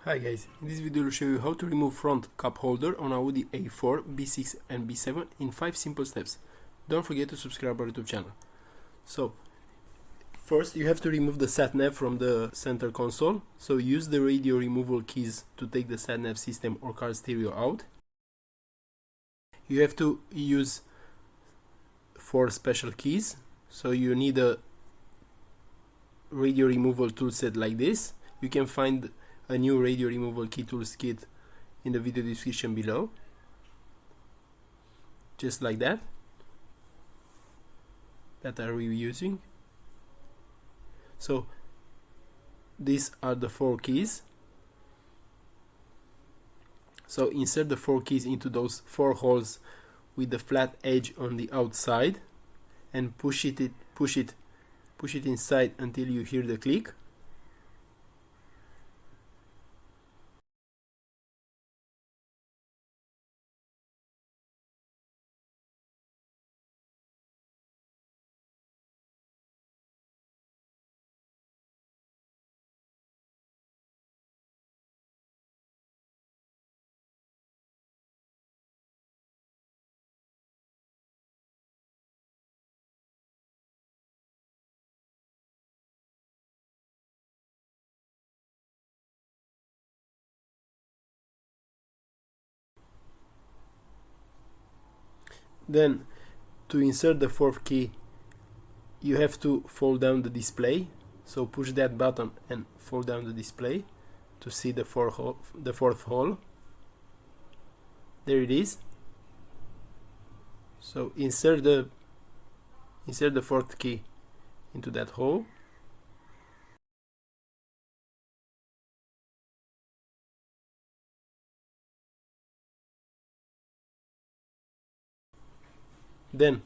Hi guys, in this video I will show you how to remove front cup holder on Audi A4, B6 and B7 in 5 simple steps. Don't forget to subscribe our YouTube channel. So, first you have to remove the sat-nav from the center console. So use the radio removal keys to take the sat-nav system or car stereo out. You have to use 4 special keys. So you need a radio removal tool set like this. You can find a new radio removal key tools kit in the video description below, just like that are we using. So these are the 4 keys. So insert the 4 keys into those 4 holes with the flat edge on the outside and push it inside until you hear the click. Then to insert the 4th key you have to fold down the display. So push that button and fold down the display to see the 4th hole. There it is. So insert the 4th key into that hole. Then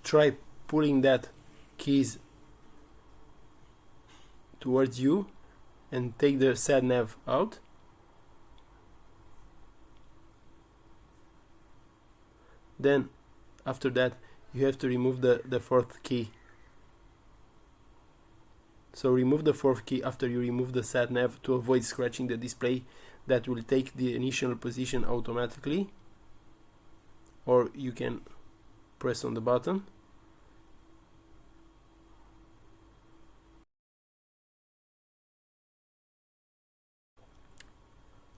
try pulling that keys towards you and take the sat nav out. Then after that you have to remove the 4th key. So remove the 4th key after you remove the sat nav to avoid scratching the display. That will take the initial position automatically, or you can press on the button.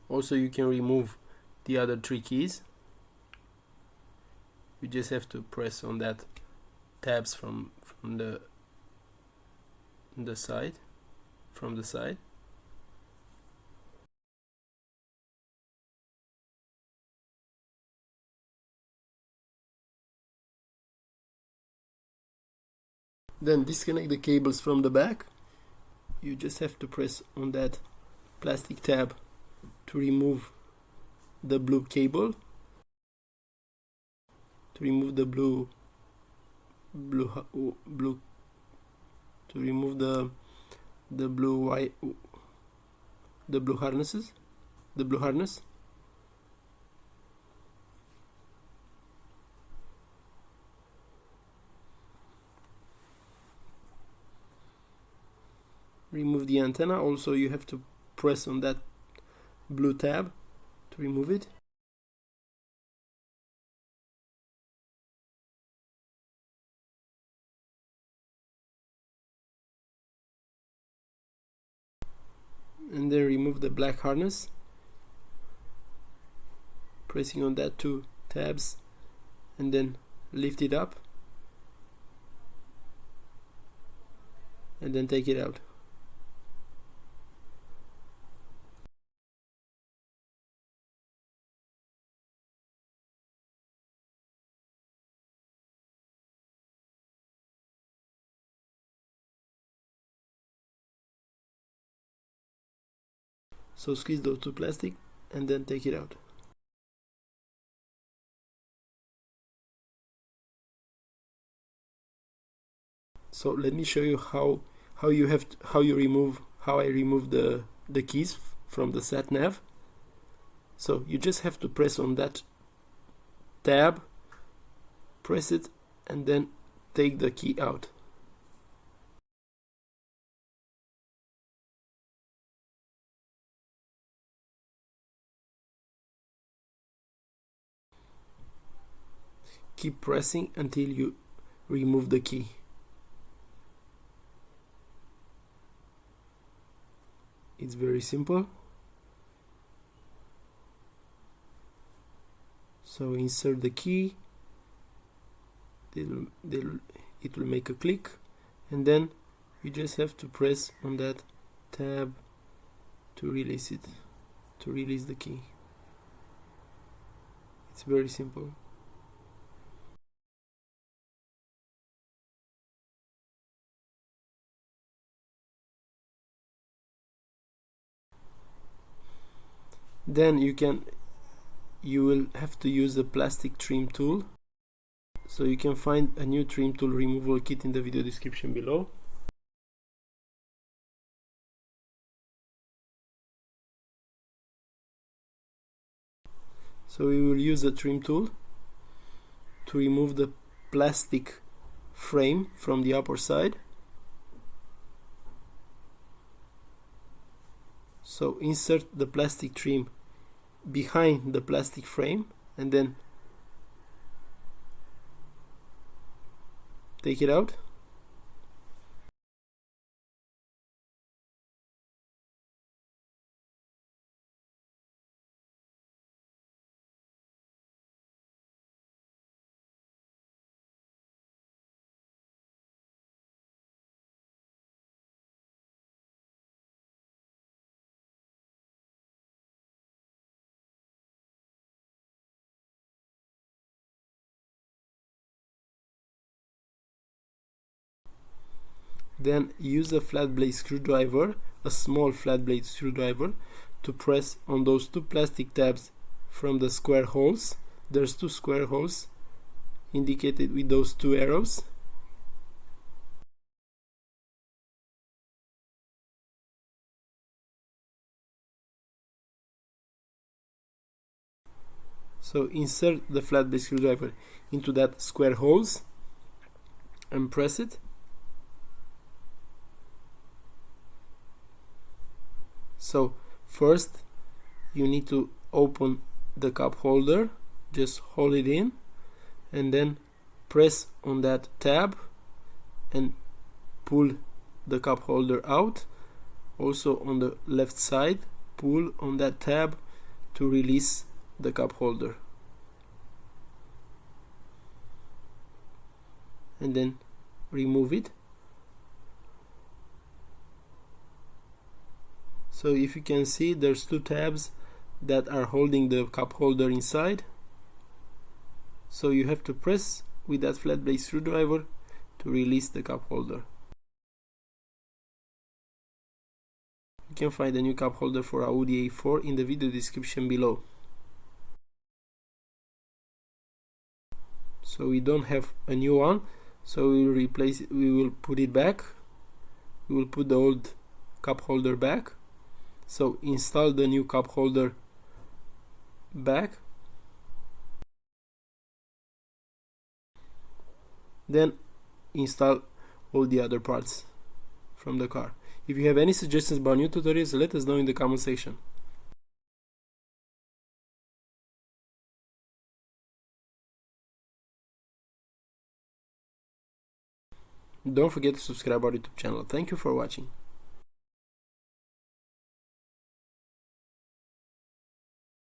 Also you can remove the other 3 keys. You just have to press on that tabs from the side. Then disconnect the cables from the back. You just have to press on that plastic tab to remove the blue cable, to remove the blue harness. Remove the antenna. Also you have to press on that blue tab to remove it. And then remove the black harness, pressing on that 2 tabs, and then lift it up and then take it out. So squeeze those 2 plastic and then take it out. So let me show you how I remove the keys from the sat nav. So you just have to press on that tab, press it, and then take the key out. keep pressing until you remove the key. It's very simple. So insert the key, it will make a click, and then you just have to press on that tab to release it, to release the key. It's very simple. Then you will have to use the plastic trim tool. So you can find a new trim tool removal kit in the video description below. So we will use the trim tool to remove the plastic frame from the upper side. So insert the plastic trim behind the plastic frame and then take it out. Then use a flat blade screwdriver, a small flat blade screwdriver, to press on those two plastic tabs from the square holes. There's two square holes indicated with those two arrows. So insert the flat blade screwdriver into that square holes and press it. So first you need to open the cup holder, just hold it in and then press on that tab and pull the cup holder out. Also on the left side, pull on that tab to release the cup holder, and then remove it. So if you can see, there's two tabs that are holding the cup holder inside. So you have to press with that flat blade screwdriver to release the cup holder. You can find a new cup holder for Audi A4 in the video description below. So we don't have a new one, so we will replace it. We will put it back. We will put the old cup holder back. So install the new cup holder back. Then install all the other parts from the car. If you have any suggestions about new tutorials, let us know in the comment section. Don't forget to subscribe our YouTube channel. Thank you for watching.